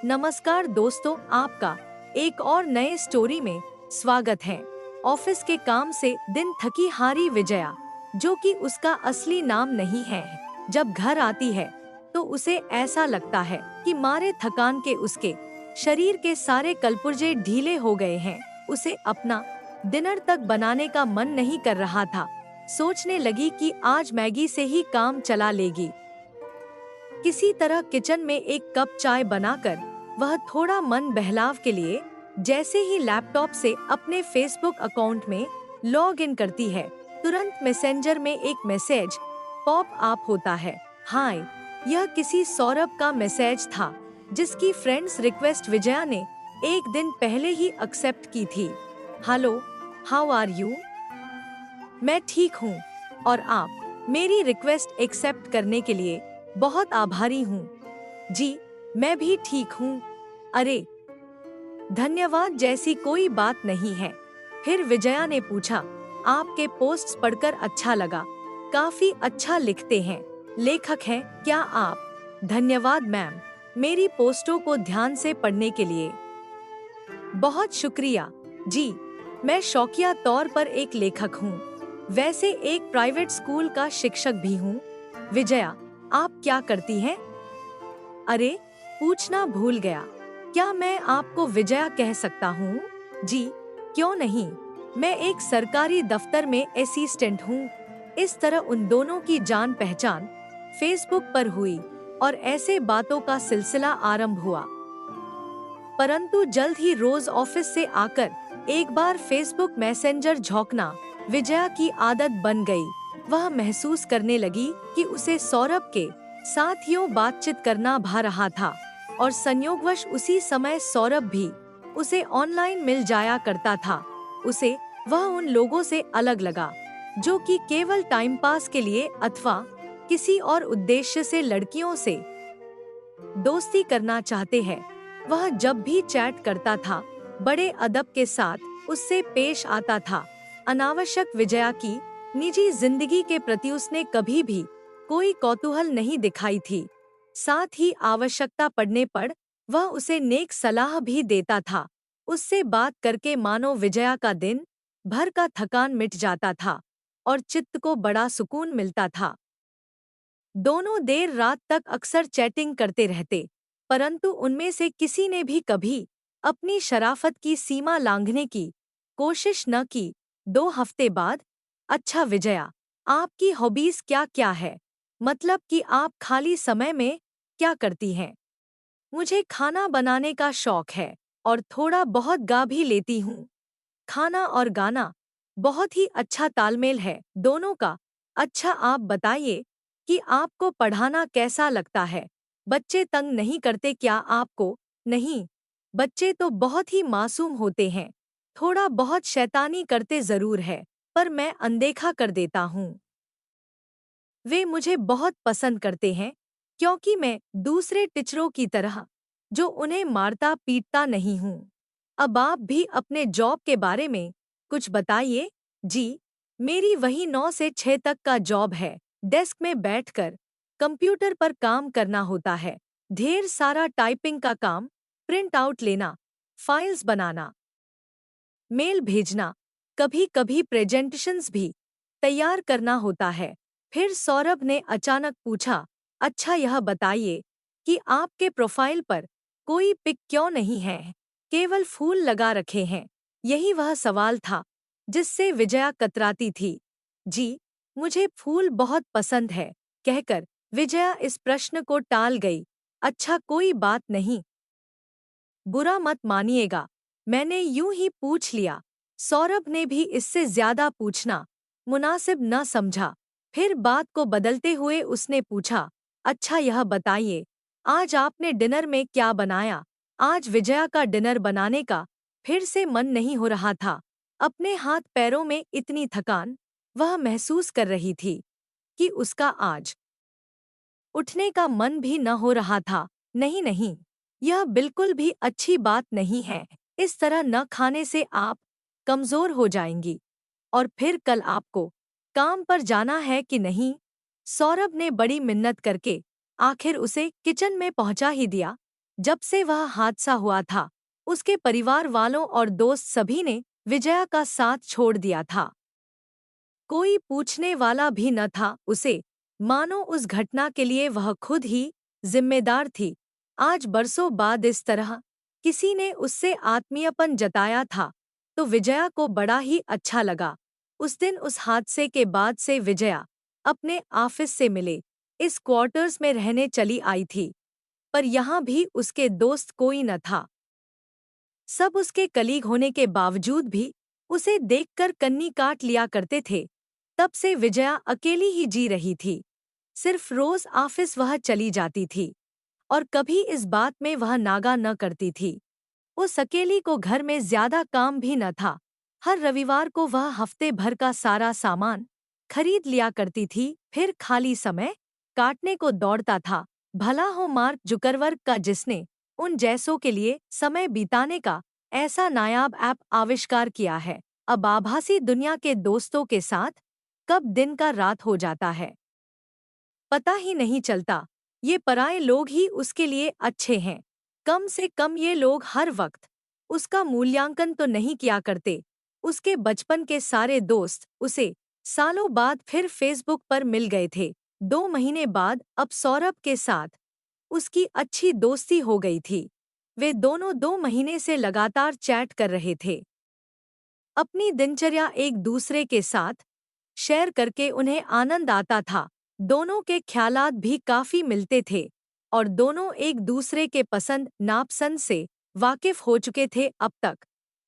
नमस्कार दोस्तों, आपका एक और नए स्टोरी में स्वागत है। ऑफिस के काम से दिन थकी हारी विजया, जो कि उसका असली नाम नहीं है, जब घर आती है तो उसे ऐसा लगता है कि मारे थकान के उसके शरीर के सारे कलपुर्जे ढीले हो गए हैं। उसे अपना डिनर तक बनाने का मन नहीं कर रहा था। सोचने लगी कि आज मैगी से ही काम चला लेगी। किसी तरह किचन में एक कप चाय बनाकर वह थोड़ा मन बहलाव के लिए जैसे ही लैपटॉप से अपने फेसबुक अकाउंट में लॉग इन करती है, तुरंत मैसेंजर में एक मैसेज पॉप अप होता है। हाय, यह किसी सौरभ का मैसेज था, जिसकी फ्रेंड्स रिक्वेस्ट विजया ने एक दिन पहले ही एक्सेप्ट की थी। Hello, how are you? मैं ठीक हूँ और आप मेरी रिक्वेस्ट एक्सेप्ट करने के लिए बहुत आभारी हूँ। जी, मैं भी ठीक हूँ। अरे, धन्यवाद जैसी कोई बात नहीं है। फिर विजया ने पूछा, आपके पोस्ट्स पढ़कर अच्छा लगा, काफी अच्छा लिखते हैं, लेखक हैं क्या आप? धन्यवाद मैम, मेरी पोस्टों को ध्यान से पढ़ने के लिए। बहुत शुक्रिया। जी, मैं शौकिया तौर पर एक लेखक हूँ, वैसे एक प्राइवेट स्कूल का शिक्षक भी हूँ। विजया, आप क्या करती हैं? अरे, पूछना भूल गया, क्या मैं आपको विजया कह सकता हूँ? जी, क्यों नहीं, मैं एक सरकारी दफ्तर में असिस्टेंट हूँ। इस तरह उन दोनों की जान पहचान फेसबुक पर हुई और ऐसे बातों का सिलसिला आरंभ हुआ। परंतु जल्द ही रोज ऑफिस से आकर एक बार फेसबुक मैसेंजर झोंकना विजया की आदत बन गई। वह महसूस करने लगी कि उसे सौरभ के साथ यूं बातचीत करना भा रहा था और संयोगवश उसी समय सौरभ भी उसे ऑनलाइन मिल जाया करता था। उसे वह उन लोगों से अलग लगा जो कि केवल टाइम पास के लिए अथवा किसी और उद्देश्य से लड़कियों से दोस्ती करना चाहते हैं। वह जब भी चैट करता था, बड़े अदब के साथ उससे पेश आता था। अनावश्यक विजया की निजी जिंदगी के प्रति उसने कभी भी कोई कौतूहल नहीं दिखाई थी। साथ ही आवश्यकता पड़ने पर वह उसे नेक सलाह भी देता था। उससे बात करके मानो विजया का दिन भर का थकान मिट जाता था और चित्त को बड़ा सुकून मिलता था। दोनों देर रात तक अक्सर चैटिंग करते रहते, परंतु उनमें से किसी ने भी कभी अपनी शराफत की सीमा लांघने की कोशिश न की। 2 हफ्ते बाद, अच्छा विजया, आपकी हॉबीज क्या क्या है? मतलब कि आप खाली समय में क्या करती हैं? मुझे खाना बनाने का शौक है और थोड़ा बहुत गा भी लेती हूँ। खाना और गाना बहुत ही अच्छा तालमेल है दोनों का। अच्छा, आप बताइए कि आपको पढ़ाना कैसा लगता है? बच्चे तंग नहीं करते क्या आपको? नहीं, बच्चे तो बहुत ही मासूम होते हैं, थोड़ा बहुत शैतानी करते जरूर है, पर मैं अनदेखा कर देता हूँ। वे मुझे बहुत पसंद करते हैं क्योंकि मैं दूसरे टीचरों की तरह जो उन्हें मारता पीटता नहीं हूँ। अब आप भी अपने जॉब के बारे में कुछ बताइए। जी, मेरी वही 9 से 6 तक का जॉब है। डेस्क में बैठकर कंप्यूटर पर काम करना होता है। ढेर सारा टाइपिंग का काम, प्रिंट आउट लेना, फाइल्स बनाना, मेल भेजना, कभी कभी प्रेजेंटेशंस भी तैयार करना होता है। फिर सौरभ ने अचानक पूछा, अच्छा यह बताइए कि आपके प्रोफाइल पर कोई पिक क्यों नहीं है, केवल फूल लगा रखे हैं? यही वह सवाल था जिससे विजया कतराती थी। जी, मुझे फूल बहुत पसंद है, कहकर विजया इस प्रश्न को टाल गई। अच्छा, कोई बात नहीं, बुरा मत मानिएगा, मैंने यूं ही पूछ लिया। सौरभ ने भी इससे ज्यादा पूछना मुनासिब न समझा। फिर बात को बदलते हुए उसने पूछा, अच्छा यह बताइए, आज आपने डिनर में क्या बनाया? आज विजया का डिनर बनाने का फिर से मन नहीं हो रहा था। अपने हाथ पैरों में इतनी थकान वह महसूस कर रही थी कि उसका आज उठने का मन भी न हो रहा था। नहीं नहीं, यह बिल्कुल भी अच्छी बात नहीं है। इस तरह न खाने से आप कमजोर हो जाएंगी। और फिर कल आपको काम पर जाना है कि नहीं? सौरभ ने बड़ी मिन्नत करके आखिर उसे किचन में पहुंचा ही दिया। जब से वह हादसा हुआ था, उसके परिवार वालों और दोस्त सभी ने विजया का साथ छोड़ दिया था। कोई पूछने वाला भी न था उसे, मानो उस घटना के लिए वह खुद ही जिम्मेदार थी। आज बरसों बाद इस तरह किसी ने उससे आत्मीयपन जताया था, तो विजया को बड़ा ही अच्छा लगा। उस दिन उस हादसे के बाद से विजया अपने ऑफिस से मिले इस क्वार्टर्स में रहने चली आई थी, पर यहाँ भी उसके दोस्त कोई न था। सब उसके कलीग होने के बावजूद भी उसे देखकर कन्नी काट लिया करते थे। तब से विजया अकेली ही जी रही थी। सिर्फ रोज ऑफिस वह चली जाती थी और कभी इस बात में वह नागा न करती थी। उस अकेली को घर में ज्यादा काम भी न था। हर रविवार को वह हफ्ते भर का सारा सामान खरीद लिया करती थी, फिर खाली समय काटने को दौड़ता था। भला हो मार्क जुकरबर्ग का, जिसने उन जैसों के लिए समय बिताने का ऐसा नायाब ऐप आविष्कार किया है। अब आभासी दुनिया के दोस्तों के साथ कब दिन का रात हो जाता है पता ही नहीं चलता। ये पराये लोग ही उसके लिए अच्छे हैं। कम से कम ये लोग हर वक्त उसका मूल्यांकन तो नहीं किया करते। उसके बचपन के सारे दोस्त उसे सालों बाद फिर फेसबुक पर मिल गए थे। 2 महीने बाद अब सौरभ के साथ उसकी अच्छी दोस्ती हो गई थी। वे दोनों 2 महीने से लगातार चैट कर रहे थे। अपनी दिनचर्या एक दूसरे के साथ शेयर करके उन्हें आनंद आता था। दोनों के ख्यालात भी काफी मिलते थे और दोनों एक दूसरे के पसंद नापसंद से वाकिफ हो चुके थे अब तक।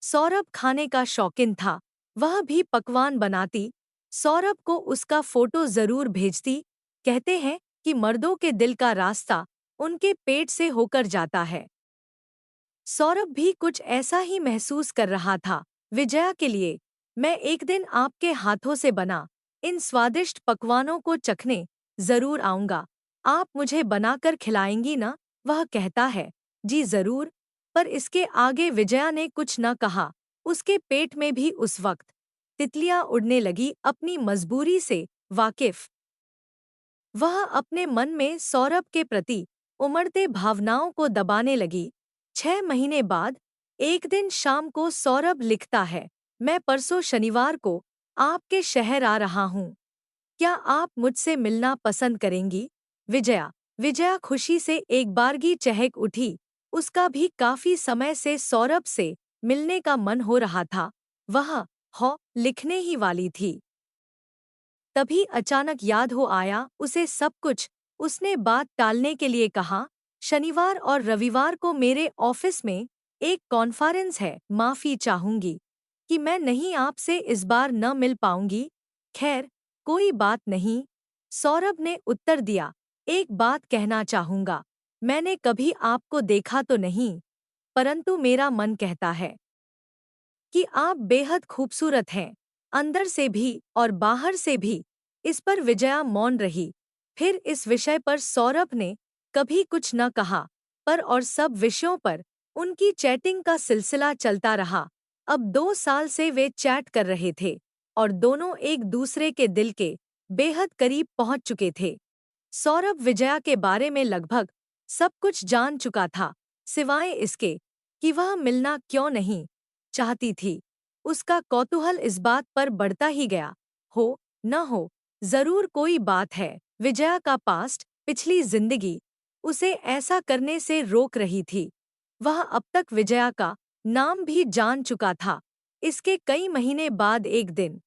सौरभ खाने का शौकीन था, वह भी पकवान बनाती। सौरभ को उसका फोटो जरूर भेजती। कहते हैं कि मर्दों के दिल का रास्ता उनके पेट से होकर जाता है। सौरभ भी कुछ ऐसा ही महसूस कर रहा था। विजया के लिए, मैं एक दिन आपके हाथों से बना इन स्वादिष्ट पकवानों को चखने जरूर आऊंगा। आप मुझे बनाकर खिलाएंगी ना? वह कहता है, जी जरूर। पर इसके आगे विजया ने कुछ न कहा। उसके पेट में भी उस वक्त तितलियां उड़ने लगी, अपनी मजबूरी से वाकिफ। वह अपने मन में सौरभ के प्रति उमड़ते भावनाओं को दबाने लगी। 6 महीने बाद एक दिन शाम को सौरभ लिखता है, मैं परसों शनिवार को आपके शहर आ रहा हूँ। क्या आप मुझसे मिलना पसंद करेंगी? विजया। विजया खुशी से एक बारगी चहक उठी। उसका भी काफी समय से सौरभ से मिलने का मन हो रहा था। वह लिखने ही वाली थी, तभी अचानक याद हो आया उसे सब कुछ। उसने बात टालने के लिए कहा, शनिवार और रविवार को मेरे ऑफिस में एक कॉन्फ्रेंस है, माफी चाहूंगी कि मैं नहीं आपसे इस बार न मिल पाऊंगी। खैर, कोई बात नहीं। सौरभ ने उत्तर दिया, एक बात कहना चाहूंगा। मैंने कभी आपको देखा तो नहीं, परंतु मेरा मन कहता है कि आप बेहद खूबसूरत हैं, अंदर से भी और बाहर से भी। इस पर विजया मौन रही। फिर इस विषय पर सौरभ ने कभी कुछ न कहा, पर और सब विषयों पर उनकी चैटिंग का सिलसिला चलता रहा। अब 2 साल से वे चैट कर रहे थे और दोनों एक दूसरे के दिल के बेहद करीब पहुंच चुके थे। सौरभ विजया के बारे में लगभग सब कुछ जान चुका था, सिवाय इसके कि वह मिलना क्यों नहीं चाहती थी। उसका कौतूहल इस बात पर बढ़ता ही गया, हो न हो जरूर कोई बात है। विजया का पास्ट, पिछली जिंदगी उसे ऐसा करने से रोक रही थी। वह अब तक विजया का नाम भी जान चुका था। इसके कई महीने बाद एक दिन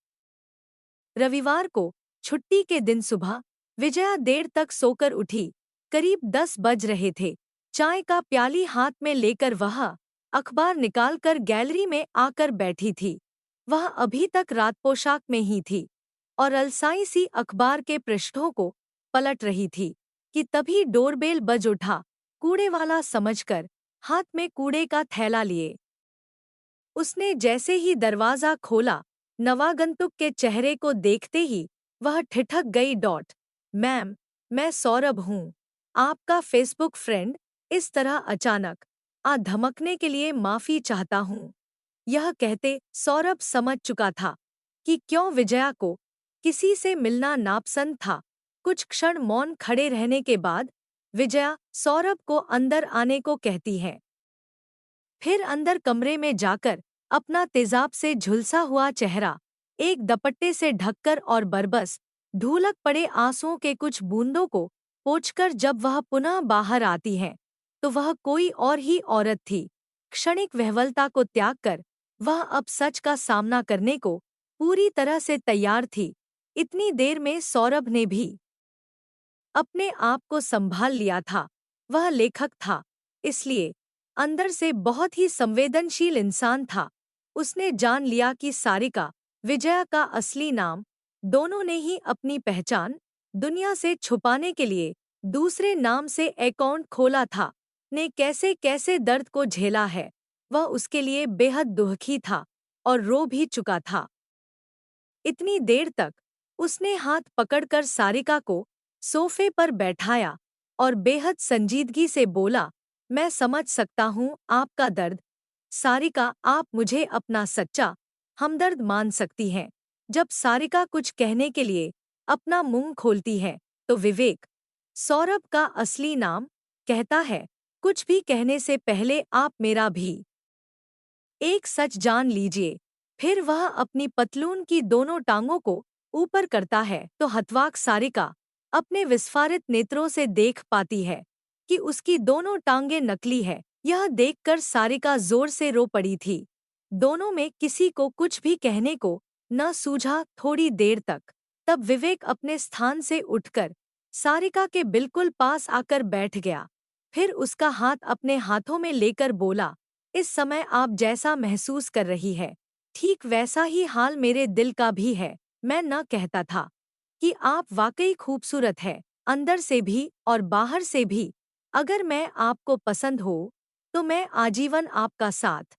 रविवार को, छुट्टी के दिन सुबह, विजया देर तक सोकर उठी। करीब 10 बज रहे थे। चाय का प्याली हाथ में लेकर वह अखबार निकालकर गैलरी में आकर बैठी थी। वह अभी तक रात पोशाक में ही थी और अलसाई सी अखबार के पृष्ठों को पलट रही थी कि तभी डोरबेल बज उठा। कूड़े वाला समझकर हाथ में कूड़े का थैला लिए उसने जैसे ही दरवाजा खोला, नवागंतुक के चेहरे को देखते ही वह ठिठक गई। मैम, मैं सौरभ हूँ, आपका फेसबुक फ्रेंड। इस तरह अचानक धमकने के लिए माफी चाहता हूँ। यह कहते सौरभ समझ चुका था कि क्यों विजया को किसी से मिलना नापसंद था। कुछ क्षण मौन खड़े रहने के बाद विजया सौरभ को अंदर आने को कहती है। फिर अंदर कमरे में जाकर अपना तेजाब से झुलसा हुआ चेहरा एक दुपट्टे से ढककर और बरबस ढूलक पड़े आंसुओं के कुछ बूंदों को पोंछकर जब वह पुनः बाहर आती है तो वह कोई और ही औरत थी। क्षणिक विह्वलता को त्याग कर वह अब सच का सामना करने को पूरी तरह से तैयार थी। इतनी देर में सौरभ ने भी अपने आप को संभाल लिया था। वह लेखक था, इसलिए अंदर से बहुत ही संवेदनशील इंसान था। उसने जान लिया कि सारिका, विजया का असली नाम, दोनों ने ही अपनी पहचान दुनिया से छुपाने के लिए दूसरे नाम से अकाउंट खोला था। ने कैसे कैसे दर्द को झेला है, वह उसके लिए बेहद दुखी था और रो भी चुका था। इतनी देर तक उसने हाथ पकड़कर सारिका को सोफे पर बैठाया और बेहद संजीदगी से बोला, मैं समझ सकता हूँ आपका दर्द। सारिका, आप मुझे अपना सच्चा हमदर्द मान सकती हैं। जब सारिका कुछ कहने के लिए अपना मुंह खोलती है तो विवेक, सौरभ का असली नाम, कहता है, कुछ भी कहने से पहले आप मेरा भी एक सच जान लीजिए। फिर वह अपनी पतलून की दोनों टांगों को ऊपर करता है तो हतवाक सारिका अपने विस्फारित नेत्रों से देख पाती है कि उसकी दोनों टांगें नकली है। यह देखकर सारिका जोर से रो पड़ी थी। दोनों में किसी को कुछ भी कहने को न सूझा थोड़ी देर तक। तब विवेक अपने स्थान से उठकर सारिका के बिल्कुल पास आकर बैठ गया। फिर उसका हाथ अपने हाथों में लेकर बोला, इस समय आप जैसा महसूस कर रही है ठीक वैसा ही हाल मेरे दिल का भी है। मैं न कहता था कि आप वाकई खूबसूरत है, अंदर से भी और बाहर से भी। अगर मैं आपको पसंद हो तो मैं आजीवन आपका साथ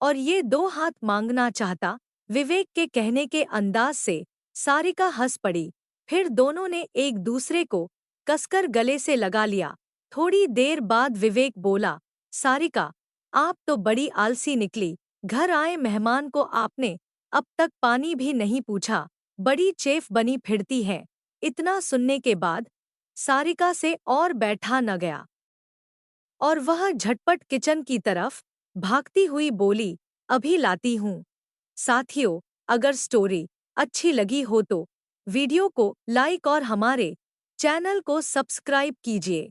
और ये दो हाथ मांगना चाहता। विवेक के कहने के अंदाज से सारिका हंस पड़ी। फिर दोनों ने एक दूसरे को कसकर गले से लगा लिया। थोड़ी देर बाद विवेक बोला, सारिका, आप तो बड़ी आलसी निकली। घर आए मेहमान को आपने अब तक पानी भी नहीं पूछा, बड़ी चेफ बनी फिरती है। इतना सुनने के बाद सारिका से और बैठा न गया और वह झटपट किचन की तरफ भागती हुई बोली, अभी लाती हूँ। साथियों, अगर स्टोरी अच्छी लगी हो तो वीडियो को लाइक और हमारे चैनल को सब्सक्राइब कीजिए।